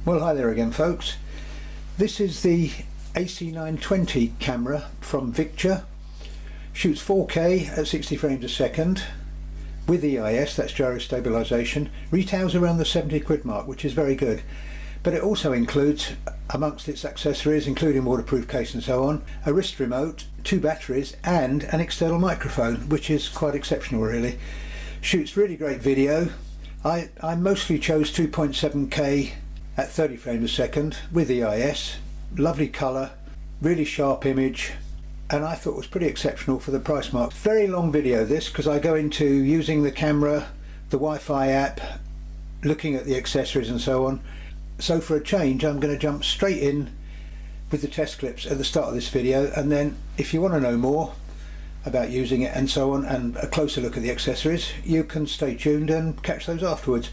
Well, hi there again, folks. This is the AC920 camera from Victure. Shoots 4K at 60 frames a second with EIS, that's gyro stabilisation. Retails around the 70 quid mark, which is very good. But it also includes, amongst its accessories, including waterproof case and so on, a wrist remote, 2 batteries and an external microphone, which is quite exceptional really. Shoots really great video. I mostly chose 2.7K at 30 frames a second with EIS. Lovely colour, really sharp image, and I thought it was pretty exceptional for the price mark. Very long video this, because I go into using the camera, the Wi-Fi app, looking at the accessories and so on. So for a change I'm going to jump straight in with the test clips at the start of this video, and then if you want to know more about using it and so on, and a closer look at the accessories, you can stay tuned and catch those afterwards.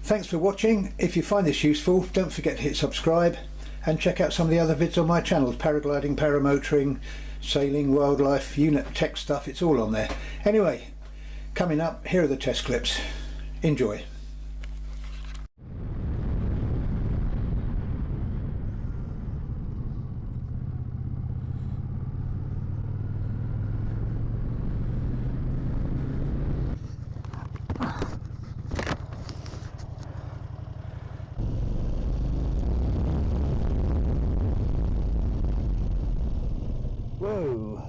Thanks for watching. If you find this useful, don't forget to hit subscribe and check out some of the other vids on my channel. Paragliding, paramotoring, sailing, wildlife, unit tech stuff, it's all on there. Anyway, coming up, here are the test clips. Enjoy. Whoa.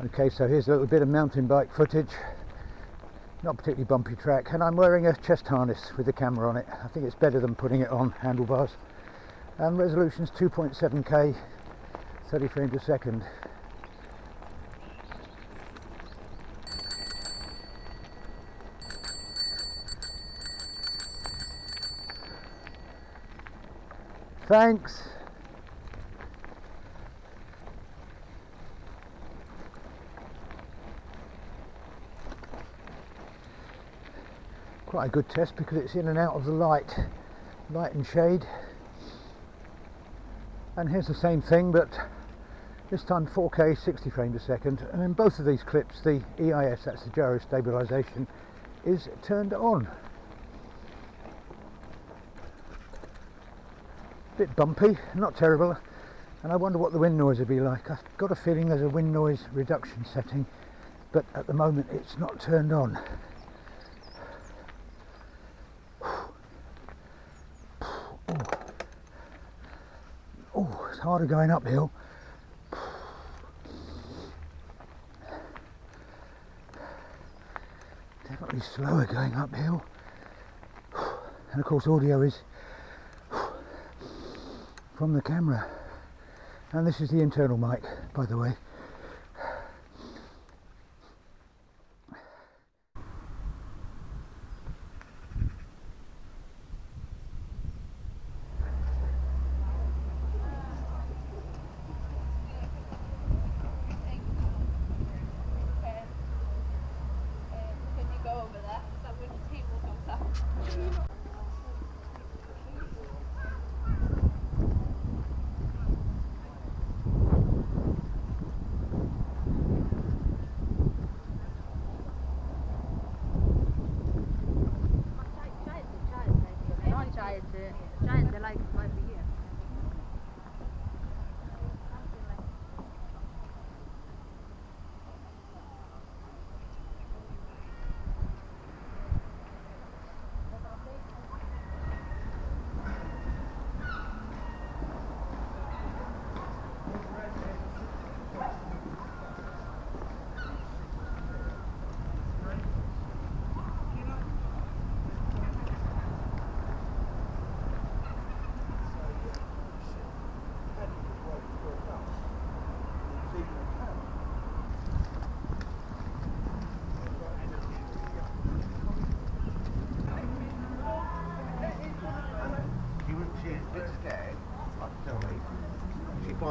Okay, so here's a little bit of mountain bike footage. Not particularly bumpy track, and I'm wearing a chest harness with the camera on it. I think it's better than putting it on handlebars. And resolution's 2.7K, 30 frames a second. Thanks. Quite a good test because it's in and out of the light and shade. And here's the same thing, but this time 4K 60 frames a second, and in both of these clips the EIS, that's the gyro stabilisation, is turned on. Bit bumpy, not terrible, and I wonder what the wind noise would be like. I've got a feeling there's a wind noise reduction setting, but at the moment it's not turned on. Oh, it's harder going uphill. Definitely slower going uphill. And of course audio is from the camera. And this is the internal mic, by the way.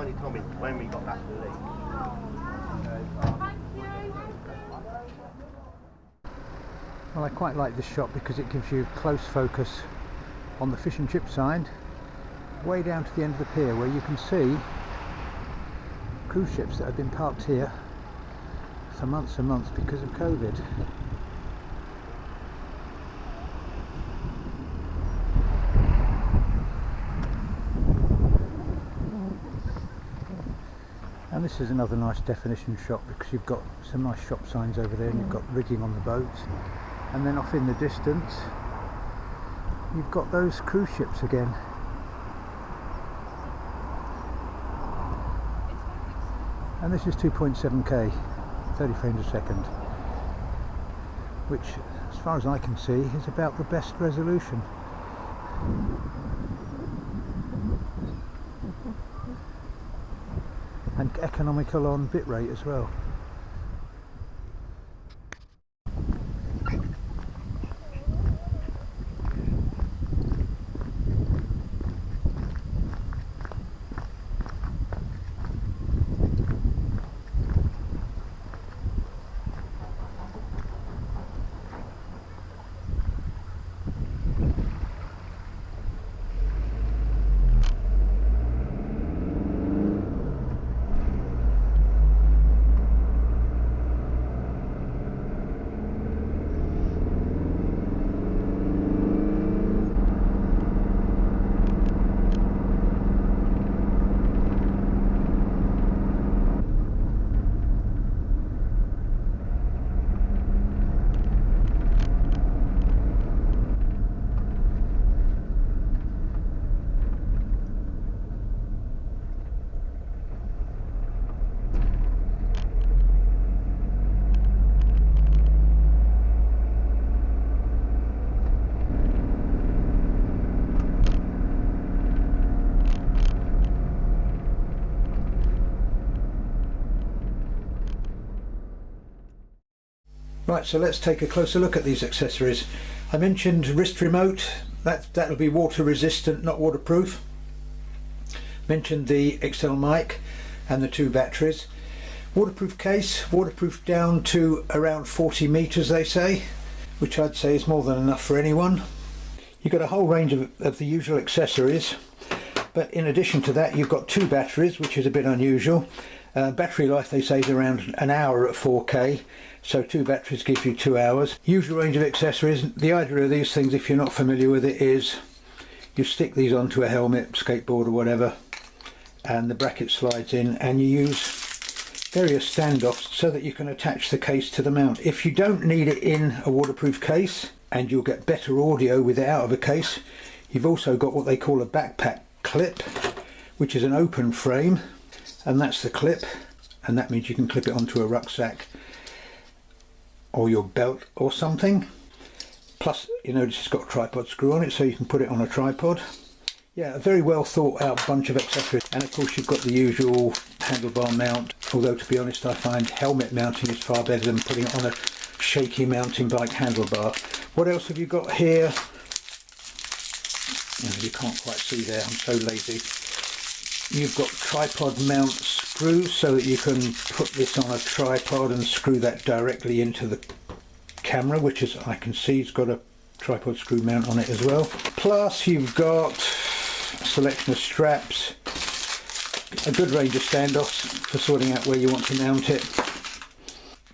kindly told me when we got back to the league. Well, I quite like this shot because it gives you close focus on the fish and chip side, way down to the end of the pier, where you can see cruise ships that have been parked here for months and months because of COVID. And this is another nice definition shot because you've got some nice shop signs over there and you've got rigging on the boats, and then off in the distance you've got those cruise ships again. And this is 2.7K, 30 frames a second, which as far as I can see is about the best resolution. And economical on bitrate as well. Right, so let's take a closer look at these accessories. I mentioned wrist remote, that'll be water resistant, not waterproof. Mentioned the external mic and the 2 batteries. Waterproof case, waterproof down to around 40 meters they say, which I'd say is more than enough for anyone. You've got a whole range of the usual accessories, but in addition to that you've got 2 batteries, which is a bit unusual. Battery life they say is around an hour at 4K, so 2 batteries gives you 2 hours. Usual range of accessories. The idea of these things, if you're not familiar with it, is you stick these onto a helmet, skateboard or whatever, and the bracket slides in, and you use various standoffs so that you can attach the case to the mount. If you don't need it in a waterproof case, and you'll get better audio with it out of a case, you've also got what they call a backpack clip, which is an open frame, and that's the clip, and that means you can clip it onto a rucksack or your belt or something. Plus, you notice it's got a tripod screw on it, so you can put it on a tripod. Yeah, a very well thought out bunch of accessories. And of course you've got the usual handlebar mount, although to be honest I find helmet mounting is far better than putting it on a shaky mountain bike handlebar. What else have you got here? You can't quite see there, I'm so lazy. You've got tripod mount screws so that you can put this on a tripod and screw that directly into the camera, which is, I can see, it's got a tripod screw mount on it as well. Plus you've got a selection of straps, a good range of standoffs for sorting out where you want to mount it.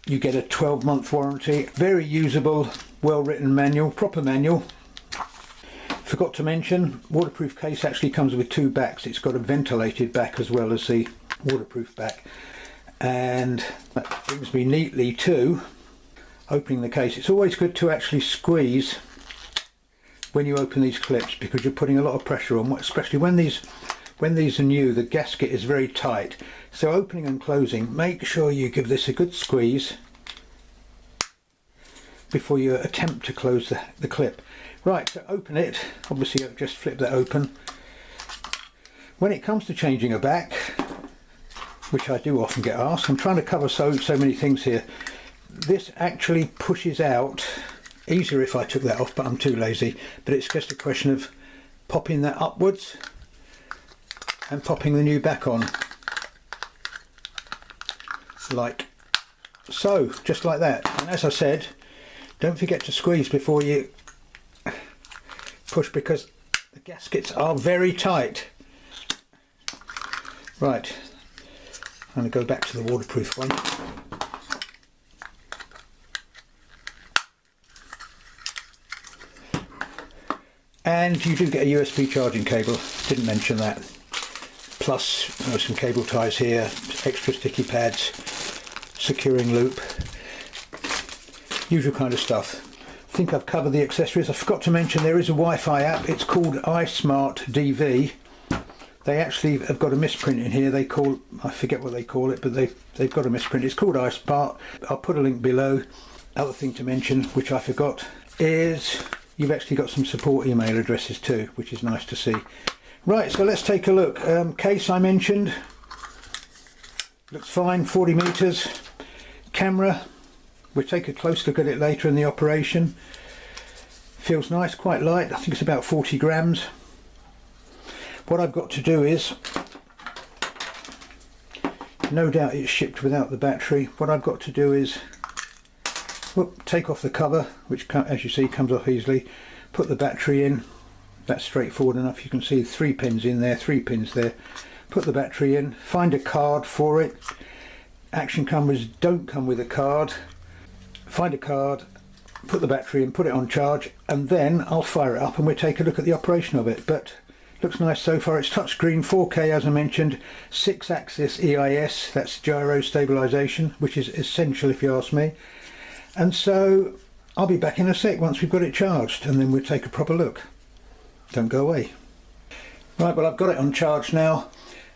You get a 12-month warranty, very usable, well written manual, proper manual. Forgot to mention, waterproof case actually comes with 2 backs. It's got a ventilated back as well as the waterproof back. And that brings me neatly to opening the case. It's always good to actually squeeze when you open these clips, because you're putting a lot of pressure on, especially when these are new. The gasket is very tight. So opening and closing, make sure you give this a good squeeze before you attempt to close the clip. Right, so open it. Obviously I've just flipped that open. When it comes to changing a back, which I do often get asked, I'm trying to cover so many things here. This actually pushes out. Easier if I took that off, but I'm too lazy. But it's just a question of popping that upwards and popping the new back on. like so, just like that. And as I said, don't forget to squeeze before you push, because the gaskets are very tight. Right, I'm going to go back to the waterproof one. And you do get a USB charging cable, didn't mention that. Plus some cable ties here, extra sticky pads, securing loop, usual kind of stuff. I think I've covered the accessories. I forgot to mention there is a Wi-Fi app. It's called iSmart DV. They actually have got a misprint in here. They call, I forget what they call it, but they've got a misprint. It's called iSmart. I'll put a link below. Other thing to mention, which I forgot, is you've actually got some support email addresses too, which is nice to see. Right, so let's take a look. Case I mentioned, looks fine, 40 meters. Camera, we'll take a close look at it later in the operation. Feels nice, quite light. I think it's about 40 grams. What I've got to do is, no doubt it's shipped without the battery. What I've got to do is take off the cover, which as you see comes off easily, put the battery in. That's straightforward enough. You can see 3 pins in there, 3 pins there. Put the battery in, find a card for it. Action cameras don't come with a card. Find a card, put the battery in, put it on charge, and then I'll fire it up and we'll take a look at the operation of it. But looks nice so far. It's touchscreen, 4K as I mentioned, 6-axis EIS, that's gyro stabilisation, which is essential if you ask me. And so I'll be back in a sec once we've got it charged, and then we'll take a proper look. Don't go away. Right, well, I've got it on charge now,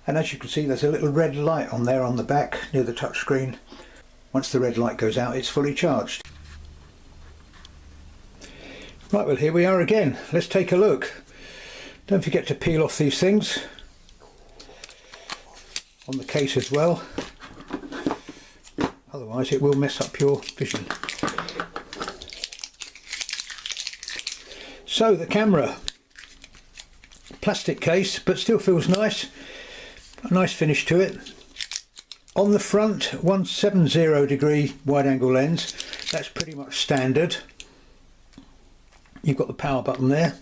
and as you can see there's a little red light on there on the back near the touchscreen. Once the red light goes out, it's fully charged. Right, well, here we are again. Let's take a look. Don't forget to peel off these things on the case as well, otherwise it will mess up your vision. So the camera, plastic case, but still feels nice. A nice finish to it. On the front, 170° wide angle lens. That's pretty much standard. You've got the power button there,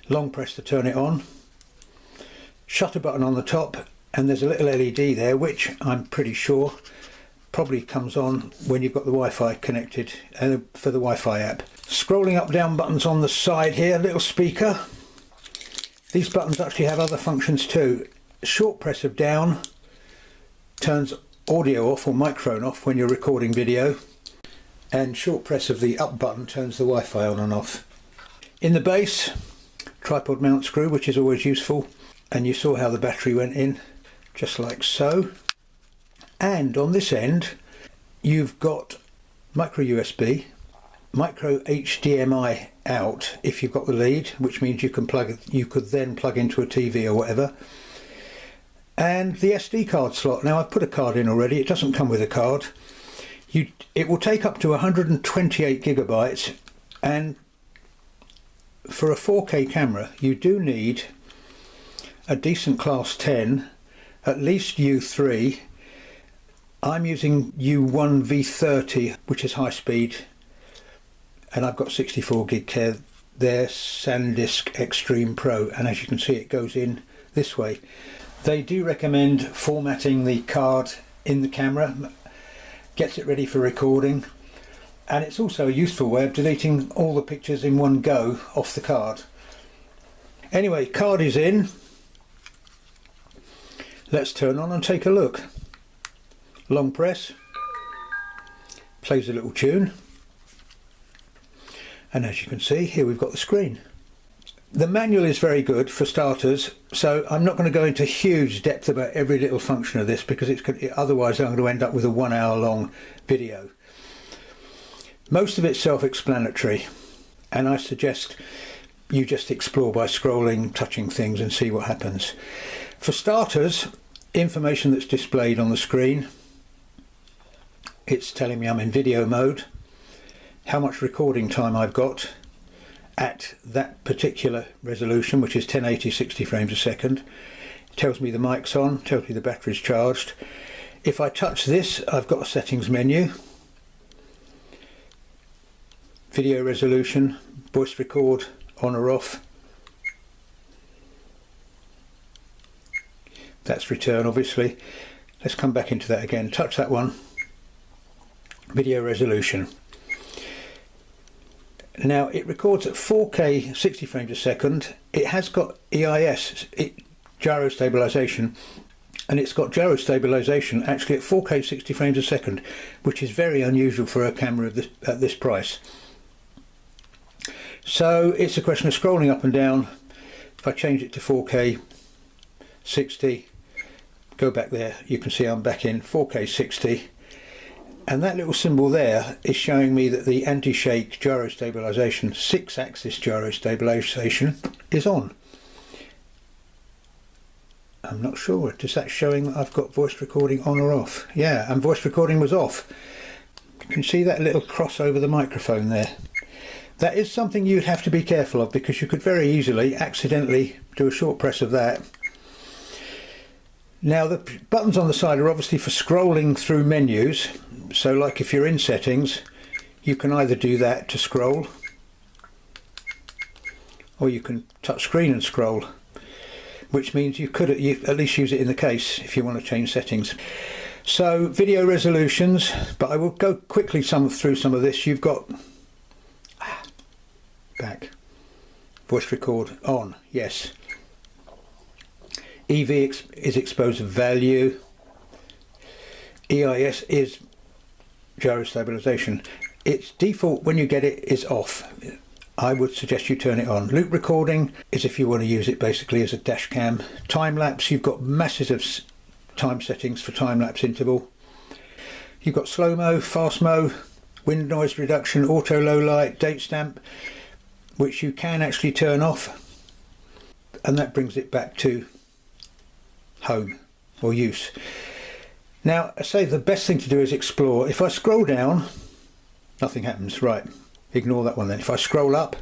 long press to turn it on, shutter button on the top, and there's a little LED there which I'm pretty sure probably comes on when you've got the Wi-Fi connected for the Wi-Fi app. Scrolling up down buttons on the side here, little speaker. These buttons actually have other functions too. Short press of down turns audio off or microphone off when you're recording video, and short press of the up button turns the Wi-Fi on and off. In the base, tripod mount screw, which is always useful, and you saw how the battery went in, just like so. And on this end you've got micro USB, micro HDMI out if you've got the lead, which means you could then plug into a TV or whatever, and the SD card slot. Now I've put a card in already. It doesn't come with a card. It will take up to 128 gigabytes, and for a 4K camera you do need a decent class 10, at least U3. I'm using U1 V30, which is high speed, and I've got 64 gig there, SanDisk Extreme Pro, and as you can see it goes in this way. They do recommend formatting the card in the camera, gets it ready for recording, and it's also a useful way of deleting all the pictures in one go off the card. Anyway, card is in. Let's turn on and take a look. Long press, plays a little tune, and as you can see here we've got the screen. The manual is very good for starters, so I'm not going to go into huge depth about every little function of this, because otherwise I'm going to end up with a 1 hour long video. Most of it's self-explanatory, and I suggest you just explore by scrolling, touching things, and see what happens. For starters, information that's displayed on the screen. It's telling me I'm in video mode, how much recording time I've got at that particular resolution, which is 1080 60 frames a second. It tells me the mic's on, tells me the battery's charged. If I touch this, I've got a settings menu, video resolution, voice record on or off. That's return, obviously. Let's come back into that again. Touch that one. Video resolution. Now it records at 4K 60 frames a second. It has got EIS, gyro stabilization, and it's got gyro stabilization actually at 4K 60 frames a second, which is very unusual for a camera of at this price. So it's a question of scrolling up and down. If I change it to 4K 60, go back there, you can see I'm back in 4K 60, and that little symbol there is showing me that the anti-shake gyro stabilization, 6-axis gyro stabilization, is on. I'm not sure, is that showing I've got voice recording on or off? Yeah, and voice recording was off. You can see that little cross over the microphone there. That is something you'd have to be careful of, because you could very easily accidentally do a short press of that. Now the buttons on the side are obviously for scrolling through menus, so like if you're in settings, you can either do that to scroll, or you can touch screen and scroll, which means you could at least use it in the case if you want to change settings. So video resolutions, but I will go quickly through some of this. You've got back, voice record on, yes. EV is exposure value. EIS is gyro stabilization. Its default when you get it is off. I would suggest you turn it on. Loop recording is if you want to use it basically as a dash cam. Time lapse, you've got masses of time settings for time lapse interval. You've got slow-mo, fast-mo, wind noise reduction, auto low light, date stamp, which you can actually turn off, and that brings it back to home or use. Now I say the best thing to do is explore. If I scroll down, nothing happens. Right, ignore that one then. If I scroll up,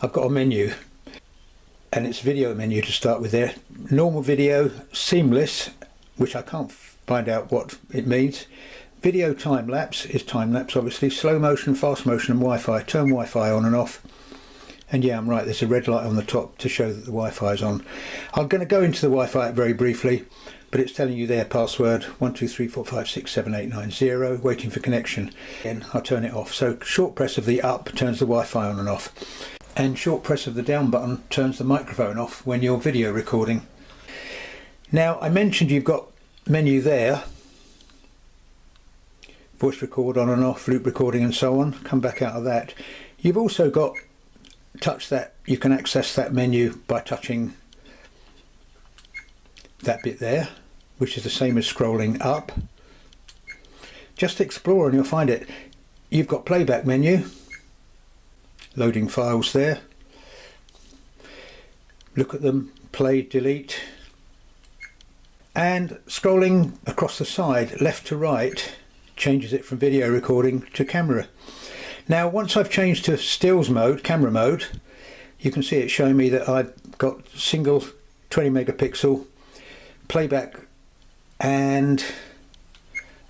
I've got a menu, and it's video menu to start with there. Normal video, seamless, which I can't find out what it means. Video time lapse is time lapse, obviously. Slow motion, fast motion, and Wi-Fi. Turn Wi-Fi on and off. And yeah, I'm right, there's a red light on the top to show that the Wi-Fi is on. I'm going to go into the Wi-Fi very briefly, but it's telling you there password 123456789, waiting for connection. Again, I'll turn it off. So short press of the up turns the Wi-Fi on and off, and short press of the down button turns the microphone off when you're video recording. Now I mentioned you've got menu there, voice record on and off, loop recording and so on. Come back out of that. You've also got touch that, you can access that menu by touching that bit there, which is the same as scrolling up. Just explore and you'll find it. You've got playback menu, loading files there, look at them, play, delete, and scrolling across the side left to right changes it from video recording to camera. Now once I've changed to stills mode, camera mode, you can see it showing me that I've got single 20 megapixel playback and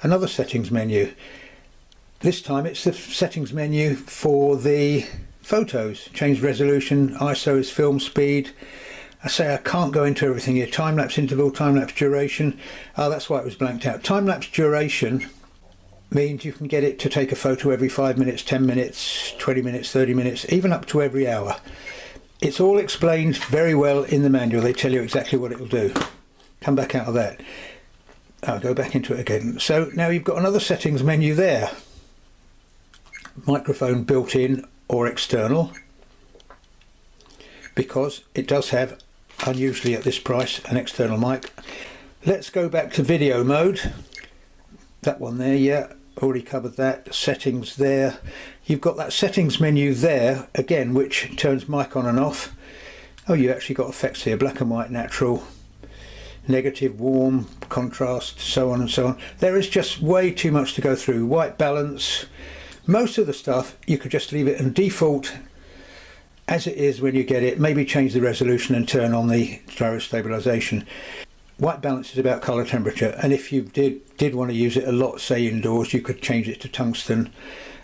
another settings menu. This time it's the settings menu for the photos. Change resolution, ISO is film speed. I say I can't go into everything here. Time lapse interval, time lapse duration. Oh, that's why it was blanked out. Time lapse duration means you can get it to take a photo every 5 minutes, 10 minutes, 20 minutes, 30 minutes, even up to every hour. It's all explained very well in the manual. They tell you exactly what it will do. Come back out of that. I'll go back into it again. So now you've got another settings menu there. Microphone built in or external, because it does have, unusually at this price, an external mic. Let's go back to video mode. That one there, yeah, already covered that. Settings there. You've got that settings menu there again, which turns mic on and off. Oh, you actually got effects here: black and white, natural, negative, warm, contrast, so on and so on. There is just way too much to go through. White balance. Most of the stuff you could just leave it and default as it is when you get it. Maybe change the resolution and turn on the gyro stabilization. white balance is about colour temperature, and if you did want to use it a lot, say indoors, you could change it to tungsten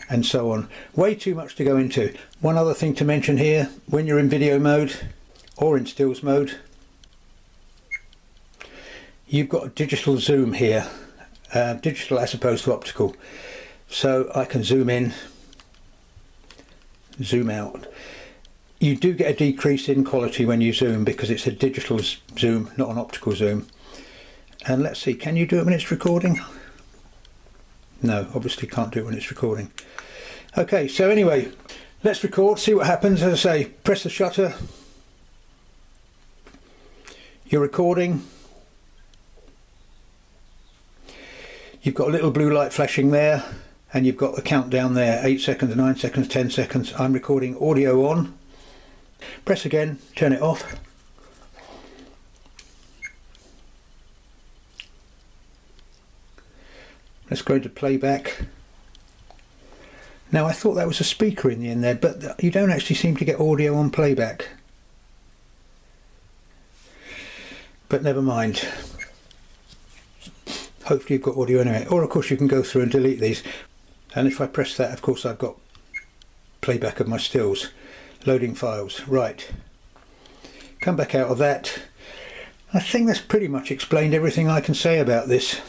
and so on. Way too much to go into. One other thing to mention here, when you're in video mode or in stills mode, you've got a digital zoom here, digital as opposed to optical. So I can zoom in, zoom out. You do get a decrease in quality when you zoom because it's a digital zoom, not an optical zoom. And let's see, can you do it when it's recording? No, obviously can't do it when it's recording. Okay, so anyway, let's record, see what happens. As I say, press the shutter. You're recording. You've got a little blue light flashing there, and you've got the countdown there, 8 seconds, 9 seconds, 10 seconds. I'm recording audio on. Press again, turn it off. Let's go into playback. Now I thought that was a speaker in the end there, but you don't actually seem to get audio on playback. But never mind. Hopefully you've got audio anyway. Or of course you can go through and delete these. And if I press that, of course I've got playback of my stills. Loading files. Right. Come back out of that. I think that's pretty much explained everything I can say about this.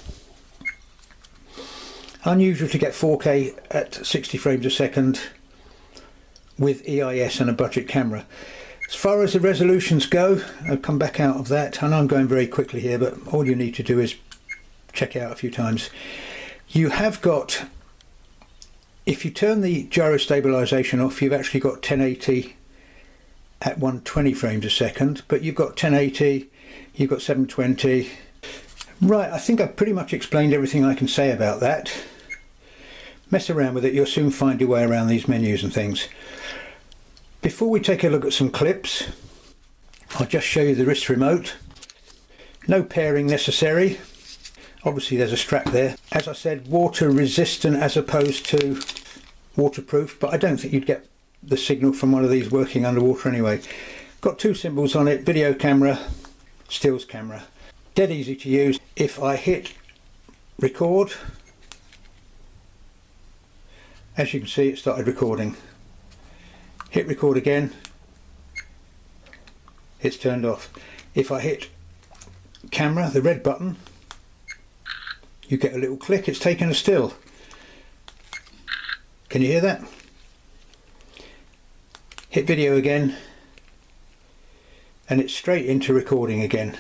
Unusual to get 4K at 60 frames a second with EIS and a budget camera. As far as the resolutions go, I'll come back out of that. I know I'm going very quickly here, but all you need to do is check it out a few times. You have got, if you turn the gyro stabilization off, you've actually got 1080 at 120 frames a second, but you've got 1080, you've got 720. Right, I think I've pretty much explained everything I can say about that. Mess around with it, you'll soon find your way around these menus and things. Before we take a look at some clips, I'll just show you the wrist remote. No pairing necessary. Obviously there's a strap there. As I said, water resistant as opposed to waterproof, but I don't think you'd get the signal from one of these working underwater anyway. Got two symbols on it, video camera, stills camera. Dead easy to use. If I hit record, as you can see it started recording. Hit record again, it's turned off. If I hit camera, the red button, you get a little click, it's taken a still. Can you hear that? Hit video again and it's straight into recording again.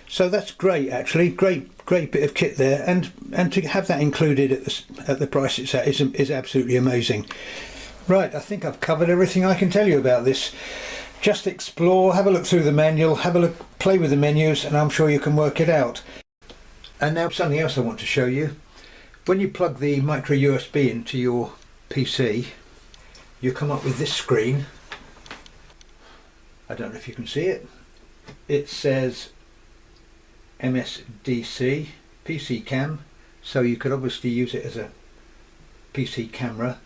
So that's great actually, great bit of kit there, and to have that included at the price it's at is absolutely amazing. Right, I think I've covered everything I can tell you about this. Just explore, have a look through the manual, have a look, play with the menus, and I'm sure you can work it out. And now something else I want to show you. When you plug the micro USB into your PC, you come up with this screen. I don't know if you can see it. It says MSDC, PC cam, so you could obviously use it as a PC camera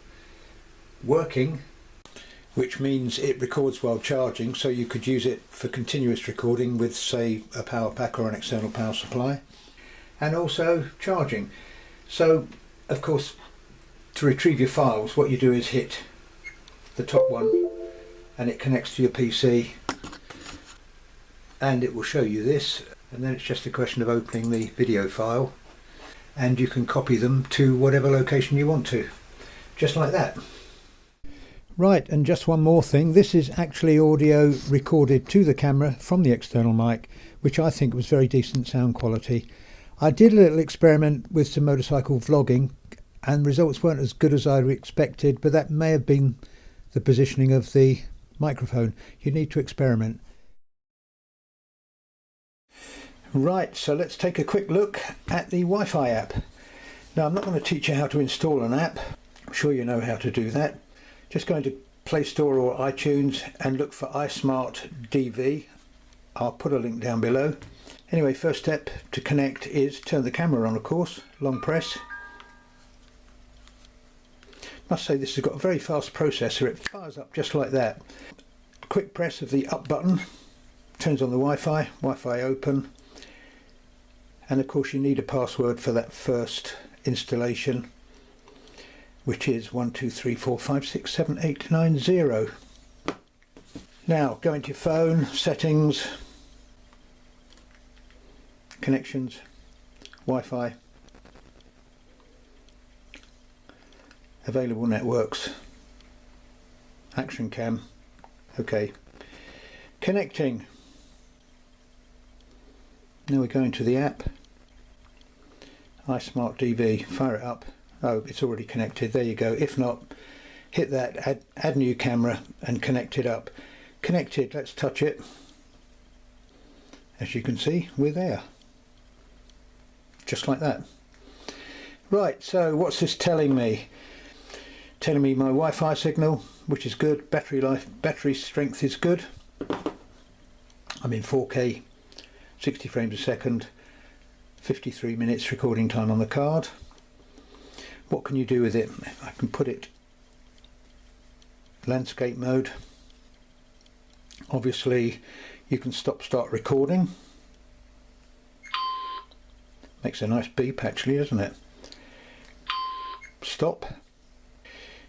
working, which means it records while charging, so you could use it for continuous recording with, say, a power pack or an external power supply, and also charging. So of course, to retrieve your files, what you do is hit the top one and it connects to your PC and it will show you this, and then it's just a question of opening the video file and you can copy them to whatever location you want to, just like that. Right, and just one more thing, this is actually audio recorded to the camera from the external mic, which I think was very decent sound quality. I did a little experiment with some motorcycle vlogging and results weren't as good as I expected, but that may have been the positioning of the microphone. You need to experiment. Right, so let's take a quick look at the Wi-Fi app. Now I'm not going to teach you how to install an app, I'm sure you know how to do that. Just go into Play Store or iTunes and look for iSmart DV. I'll put a link down below. Anyway, first step to connect is turn the camera on, of course, long press. Must say this has got a very fast processor, it fires up just like that. Quick press of the up button, turns on the Wi-Fi, Wi-Fi open. and of course you need a password for that first installation, which is 1234567890. Now go into your phone, settings, connections, Wi-Fi, available networks, action cam, okay, connecting. Now we're going to the app, iSmart DV, fire it up. Oh, it's already connected, there you go. If not, hit that, add new camera and connect it up. Connected, let's touch it. As you can see, we're there. Just like that. Right, so what's this telling me? Telling me my Wi-Fi signal, which is good, battery strength is good. I'm in 4K, 60 frames a second, 53 minutes recording time on the card. What can you do with it? I can put it landscape mode. Obviously you can start recording. Makes a nice beep actually, doesn't it? Stop.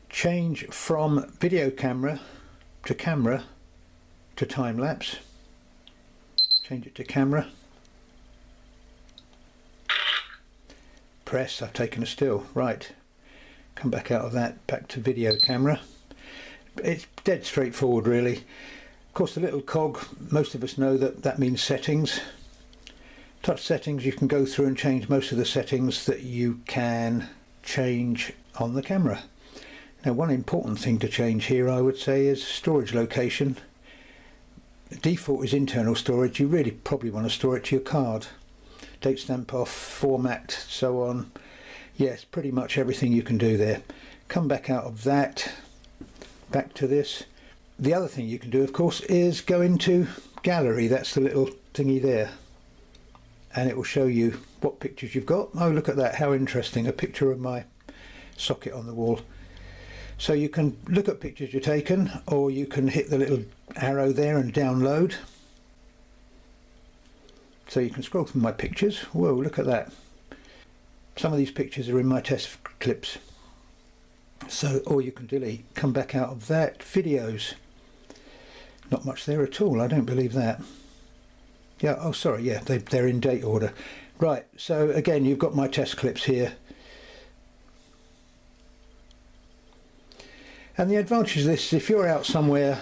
Change from video camera to time lapse. Change it to camera. Press, I've taken a still. Right. Come back out of that, back to video camera. It's dead straightforward really. Of course the little cog, most of us know that means settings. Touch settings, you can go through and change most of the settings that you can change on the camera. Now one important thing to change here I would say is storage location. Default is internal storage, you really probably want to store it to your card. Date stamp off, format, so on. Yes, pretty much everything you can do there. Come back out of that, back to this. The other thing you can do of course is go into gallery, that's the little thingy there. And it will show you what pictures you've got. Oh, look at that, how interesting, a picture of my socket on the wall. So you can look at pictures you've taken, or you can hit the little arrow there and download. So you can scroll through my pictures. Whoa, look at that. Some of these pictures are in my test clips. So, or you can delete, come back out of that, videos. Not much there at all, I don't believe that. Yeah, oh sorry, yeah, they're in date order. Right, so again, you've got my test clips here. And the advantage of this is if you're out somewhere,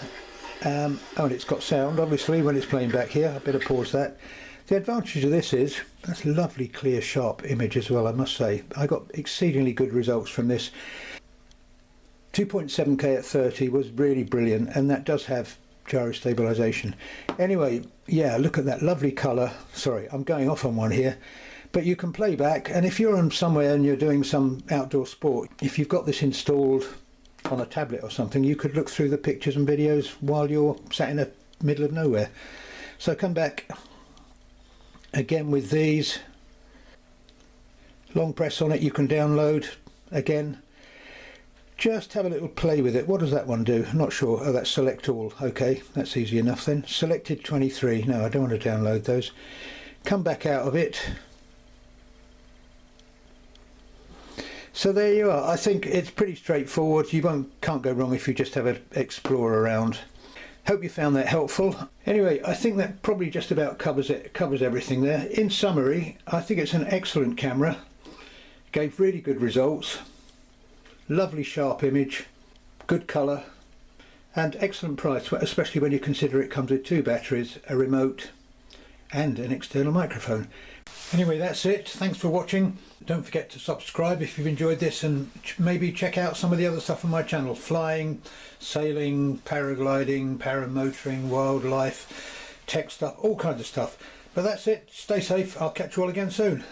oh, and it's got sound obviously when it's playing back here, I better pause that. The advantage of this is, that's a lovely clear sharp image as well, I must say. I got exceedingly good results from this. 2.7K at 30 was really brilliant, and that does have gyro stabilization. Anyway, yeah, look at that lovely colour. Sorry, I'm going off on one here, but you can play back, and if you're on somewhere and you're doing some outdoor sport, if you've got this installed on a tablet or something, you could look through the pictures and videos while you're sat in the middle of nowhere. So come back again with these, long press on it, you can download again. Just have a little play with it. What does that one do? I'm not sure. Oh, that's select all. Okay, that's easy enough then. Selected 23. No, I don't want to download those. Come back out of it. So there you are. I think it's pretty straightforward. You can't go wrong if you just have an explore around. Hope you found that helpful. Anyway, I think that probably just about covers it. Covers everything there. In summary, I think it's an excellent camera. Gave really good results. Lovely sharp image, good colour, and excellent price, especially when you consider it comes with 2 batteries, a remote and an external microphone. Anyway, that's it. Thanks for watching. Don't forget to subscribe if you've enjoyed this, and maybe check out some of the other stuff on my channel. Flying, sailing, paragliding, paramotoring, wildlife, tech stuff, all kinds of stuff. But that's it. Stay safe. I'll catch you all again soon.